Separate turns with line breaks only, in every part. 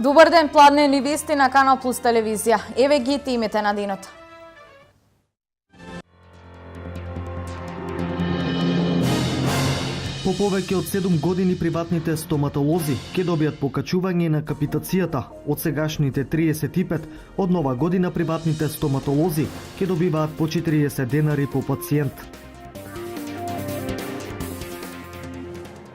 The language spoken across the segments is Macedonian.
Добар ден, пладнени вести на Канал Плюс телевизија. Еве ги темите на денот.
По повеќе од 7 години приватните стоматолози ќе добијат покачување на капитацијата. Од сегашните 35, од нова година приватните стоматолози ќе добиваат по 40 денари по пациент.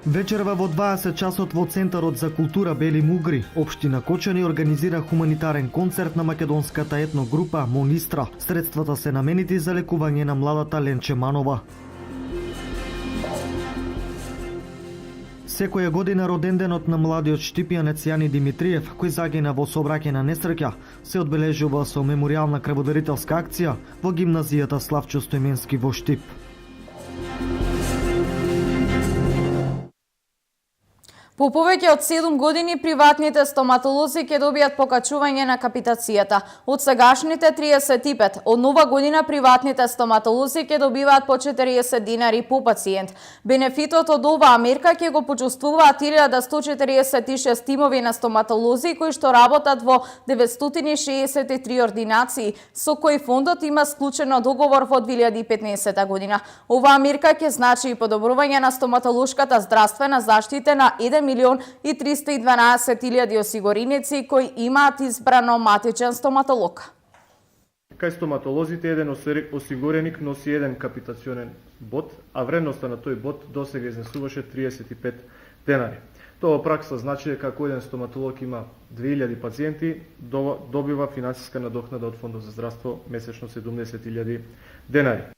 Вечерва во 20 часот во Центарот за култура Бели Мугри, општина Кочани организира хуманитарен концерт на македонската етногрупа Монистра. Средствата се наменети за лекување на младата Ленче Манова. Секоја година роденденот на младиот штипијанец Јани Димитриев, кој загина во сообраќајна несреќа, се одбележува со меморијална крводарителска акција во гимназијата Славчо Стојменски во Штип.
По повеќе од 7 години приватните стоматолози ќе добијат покачување на капитацијата. Од сегашните 35, од нова година приватните стоматолози ќе добиваат по 40 динари по пациент. Бенефитот од оваа мерка ќе го почувствуваат 1146 тимови на стоматолози кои што работат во 963 ординации, со кои фондот има склучено договор во 2015 година. Оваа мерка ќе значи и подобрување на стоматолошката здравствена заштита на 1.312.000 осигуреници кои имаат избрано матичен стоматолог.
Кај стоматолозите еден осигуреник носи еден капитационен бод, а вредноста на тој бод досега изнесуваше 35 денари. Тоа во пракса значи дека ако еден стоматолог има 2000 пациенти, добива финансиска надокнада од Фондот за здравство месечно 70.000 денари.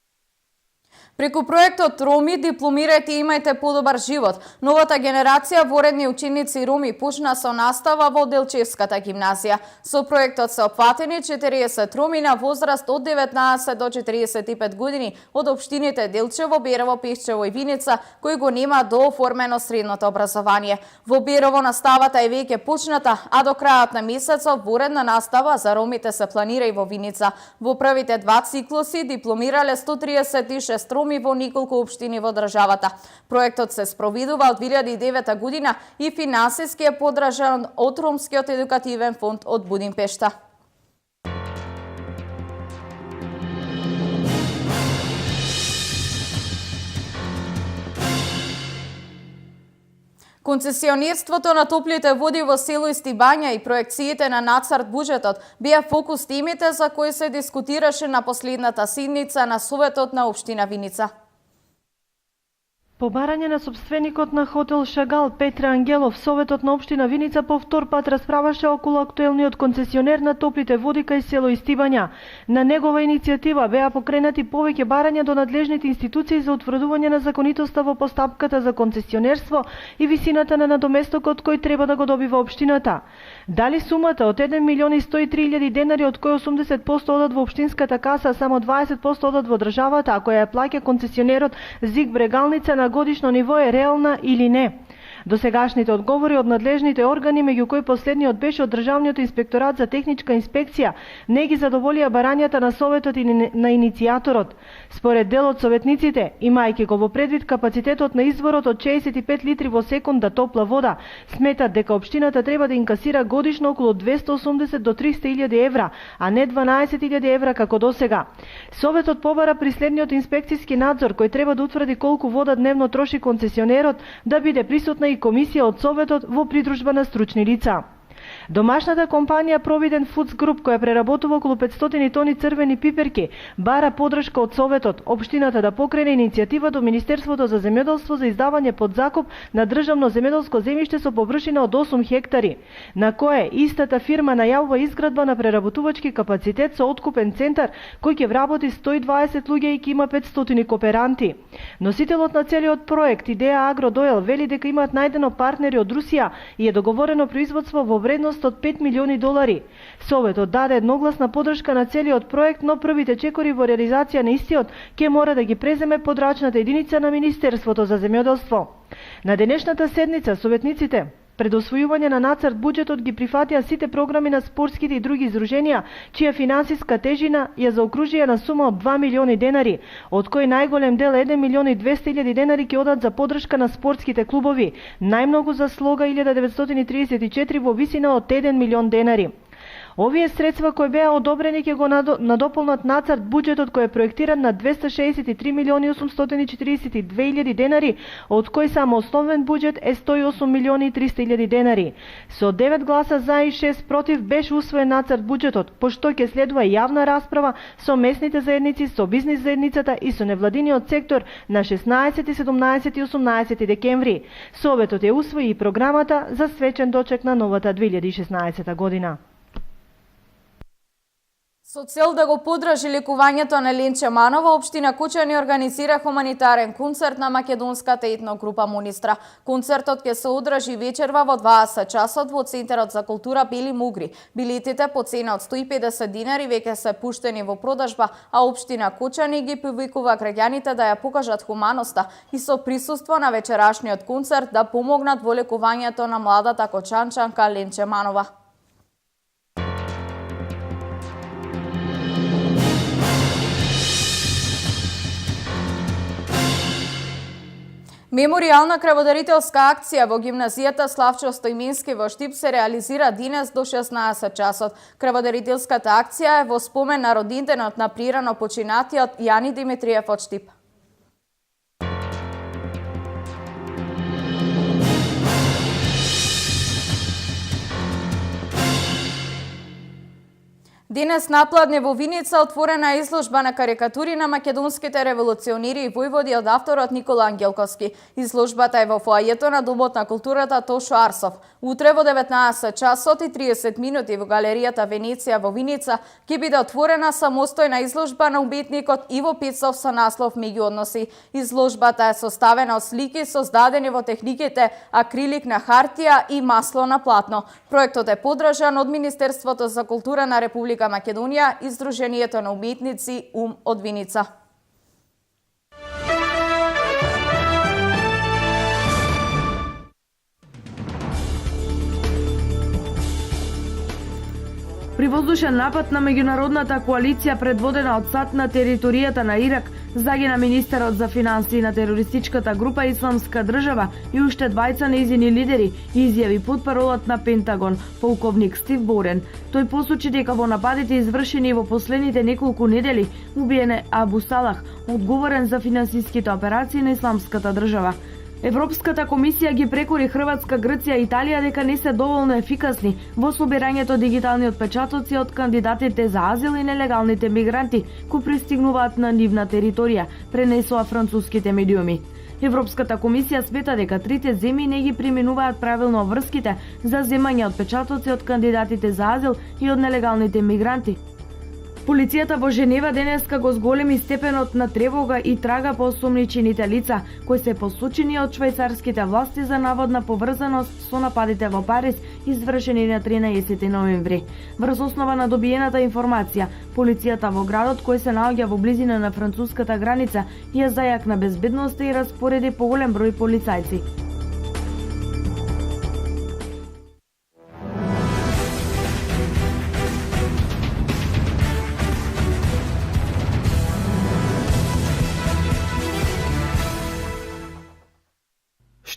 Преку проектот Роми дипломирајте и имајте подобар живот. Новата генерација воредни ученици Роми почна со настава во Делчевската гимназија. Со проектот се опфатени 40 Роми на возраст од 19 до 45 години од општините Делчево, Берово, Пешчево и Виница, кои го нема дооформено средното образование. Во Берово наставата е веќе почната, а до крајот на месецот воредна настава за ромите се планира и во Виница. Во првите два циклуси дипломирале 136 роми во неколку општини во државата. Проектот се спроведува од 2009 година и финансиски е поддржан од Ромскиот едукативен фонд од Будимпешта. Концесионерството на топлите води во село Истибања и проекциите на нацрт буџетот беа фокус темите за кои се дискутираше на последната седница на Советот на општина Виница.
По барање на собственикот на хотел Шагал Петре Ангелов, Советот на општина Виница по втор пат расправаше околу актуелниот концесионер на топлите води кај село Истибања. На негова иницијатива беа покренати повеќе барања до надлежните институции за утврдување на законитоста во постапката за концесионерство и висината на надоместокот кој треба да го добива општината. Дали сумата од 1.103.000 денари, од кои 80% одат во општинската каса, а само 20% одат во државата, а која ја плаќа концесионерот Зиг Брегалница на годишно ниво, е реална или не? Досегашните одговори од надлежните органи, меѓу кои последниот беше од Државниот инспекторат за техничка инспекција, не ги задоволија барањата на Советот и на иницијаторот. Според дел од советниците, имајќи го во предвид капацитетот на изворот од 65 литри во секунда топла вода, сметат дека општината треба да инкасира годишно околу 280 до 300.000 евра, а не 12.000 евра како досега. Советот побара при следниот инспекцијски надзор, кој треба да утврди колку вода дневно троши концесионерот, да биде присутна и комисија од Советот во придружба на стручни лица. Домашната компанија Провиден Фудс Груп, која преработува околу 500 тони црвени пиперки, бара поддршка од Советот, општината да покрене иницијатива до Министерството за земјоделство за издавање под закуп на државно земјоделско земјиште со површина од 8 хектари, на кое истата фирма најавува изградба на преработувачки капацитет со откупен центар кој ќе вработи 120 луѓе и ќе има 500 кооперанти. Носителот на целиот проект Идеја Агро Доел вели дека имаат најдено партнери од Русија и е договорено производство во вредност од 5 милиони долари. Советот даде едногласна поддршка на целиот проект, но првите чекори во реализација на истиот ќе мора да ги преземе подрачната единица на Министерството за земјоделство. На денешната седница советниците Пред освојување на нацрт буџетот ги прифатија сите програми на спортските и други издруженија, чија финансиска тежина ја заокружија на сума од 2 милиони денари, од кои најголем дел 1 милион и 200.000 денари ќе одат за подршка на спортските клубови, најмногу за Слога 1934 во висина од 1 милион денари. Овие средства кои беа одобрени ќе го надополнат нацрт буџетот кој е проектиран на 263.842.000 денари, од кој само основен буџет е 108.300.000 денари. Со 9 гласа за и 6 против беше усвоен нацрт буџетот, пошто ќе следува јавна расправа со местните заедници, со бизнис заедницата и со невладиниот сектор на 16, 17 и 18 декември. Советот ја усвои и програмата за свечен дочек на новата 2016 година.
Со цел да го поддржи лекувањето на Ленче Манова, општина Кучани организира хуманитарен концерт на македонската етногрупа Монистра. Концертот ќе се одржи вечерва во 20 часот во Центарот за култура Бели Мугри. Билетите по цена од 150 динари веќе се пуштени во продажба, а општина Кучани ги повикува граѓаните да ја покажат хуманоста и со присуство на вечерашниот концерт да помогнат во лекувањето на младата кочанчанка Ленче Манова. Меморијална крводарителска акција во гимназијата Славчо Стојмински во Штип се реализира денес до 16 часот. Крводарителската акција е во спомен на родинденот на прирано починатиот Јани Димитриев од Штип. Денес напладне во Виница отворена изложба на карикатури на македонските револуционери и војводи од авторот Никола Ангелковски. Изложбата е во фоајето на Домот на културата Тошо Арсов. Утре во 19 часот и 30 минути во галеријата Венеција во Виница ќе биде отворена самостојна изложба на уметникот Иво Пецов со наслов Меѓуодноси. Изложбата е составена од слики создадени во техниките акрилик на хартија и масло на платно. Проектот е поддржан од Министерството за култура на Република Македонија и Сдруженијето на уметници од Виница.
При воздушен напад на меѓународната коалиција предводена од САД на територијата на Ирак, загина министерот за финансии на терористичката група Исламска држава и уште двајца нејзини лидери, изјави потпаролот на Пентагон, полковник Стив Борен. Тој посочи дека во нападите извршени во последните неколку недели убиен е Абу Салах, одговорен за финансиските операции на Исламската држава. Европската комисија ги прекори Хрватска, Грција и Италија дека не се доволно ефикасни во собирањето дигитални отпечатоци од кандидатите за азил и нелегалните мигранти кои пристигнуваат на нивна територија, пренесоа француските медиуми. Европската комисија смета дека трите земји не ги применуваат правилно врските за земање отпечатоци од кандидатите за азил и од нелегалните мигранти. Полицијата во Женева денеска го зголеми степенот на тревога и трага по осомничените лица, кои се посочени од швајцарските власти за наводна поврзаност со нападите во Париз, извршени на 13 ноември. Врз основа на добиената информација, полицијата во градот, кој се наоѓа во близина на француската граница, ја зајакна безбедноста и распореди поголем број полицајци.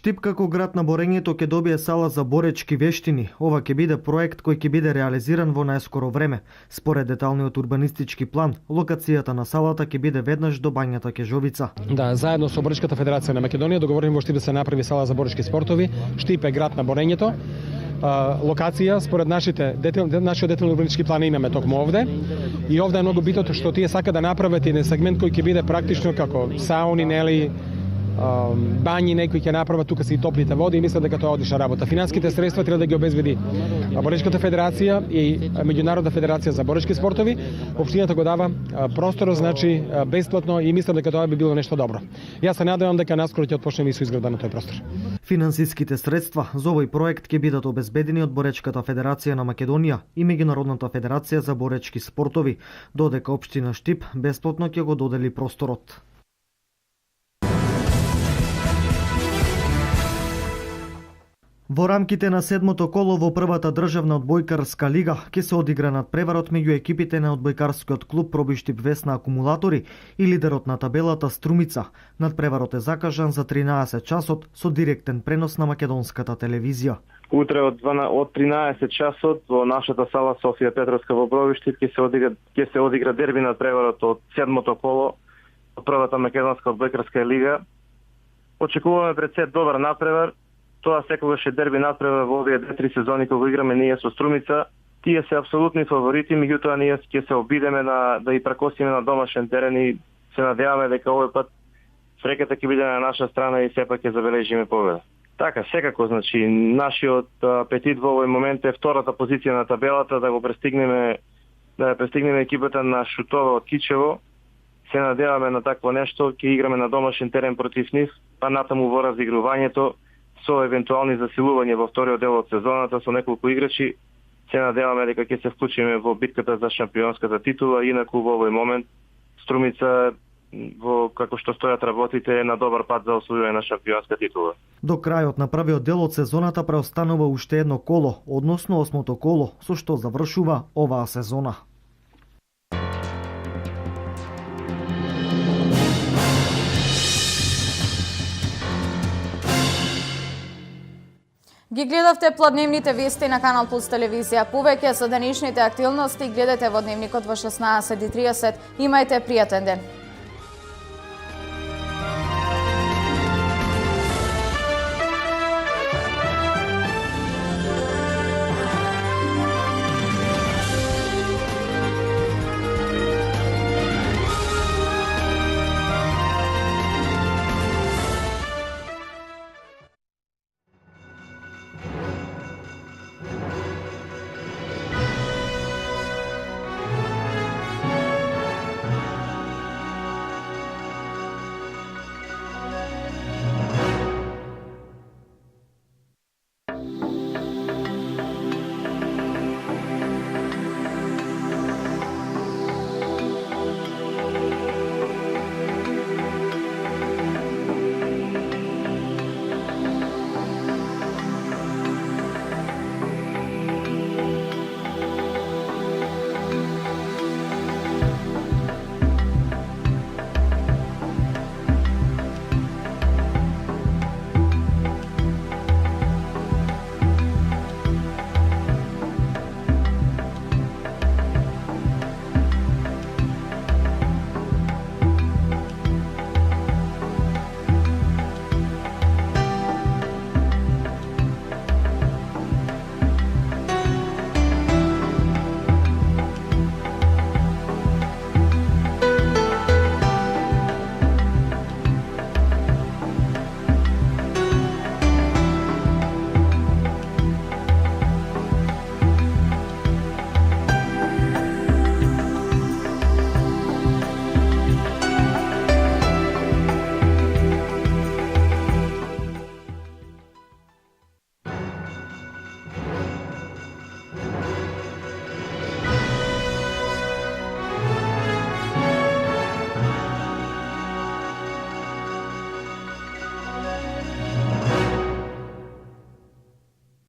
Штип како град на борењето ќе добие сала за боречки вештини. Ова ќе биде проект кој ќе биде реализиран во најскоро време. Според деталниот урбанистички план, локацијата на салата ќе биде веднаш до бањата Кежовица.
Да, заедно со Боречката федерација на Македонија договорени во Штип да се направи сала за боречки спортови. Штип е град на борењето. Локација според нашиот детални урбанистички план имаме токму овде. И овде е многу битно што тие сака да направат еден сегмент кој ќе биде практично како сауни, нели, бањи некои ќе направат, тука се и топлите води и мислам дека тоа одлична работа. Финансиските средства треба да ги обезбеди Боречката федерација и Меѓународна федерација за борешки спортови. Општината го дава простор, значи бесплатно, и мислам дека тоа би било нешто добро. Јас се надевам дека наскоро ќе отпочнеме и со изградба на тој простор.
Финансиските средства за овој проект ќе бидат обезбедени од Боречката федерација на Македонија и Меѓународната федерација за боречки спортови, додека општина Штип бесплатно ќе го додели просторот. Во рамките на седмото коло во првата државна одбојкарска лига ќе се одигра надпреварот меѓу екипите на одбојкарскиот клуб Пробиштип Весна Акумулатори и лидерот на табелата Струмица. Надпреварот е закажан за 13 часот со директен пренос на македонската телевизија.
Утре од 13 часот во нашата сала Софија Петровска во Пробиштип ќе се одигра дерби надпреварот од седмото коло од првата македонска одбојкарска лига. Очекуваме пред се добар надпревар. Тоа секогаш е дерби надпревар во овие 2-3 сезони кога играме ние со Струмица. Тие се апсолутни фаворити, меѓутоа ние ќе се обидеме да и прекосиме на домашен терен и се надеваме дека овој пат среќата ќе биде на наша страна и сепак ќе забележиме победа. Така, секако, значи, нашиот апетит во овој момент е втората позиција на табелата, да ја престигнеме екипата на Шутова од Кичево. Се надеваме на такво нешто, ќе играме на домашен терен против нив, па натаму во разигрувањето со евентуални засилувања во вториот дел од сезоната со неколку играчи. Се надеваме дека ќе се вклучиме во битката за шампионската титула, инаку во овој момент Струмица во како што стојат работите на добар пат за освојување на шампионска титула.
До крајот на првиот дел од сезоната преостанува уште едно коло, односно 8-то коло, со што завршува оваа сезона.
Ги гледавте плодневните вести на Канал Плюс телевизија. Повеќе за денешните активности гледате во дневникот во 16:30. Имајте пријатен ден.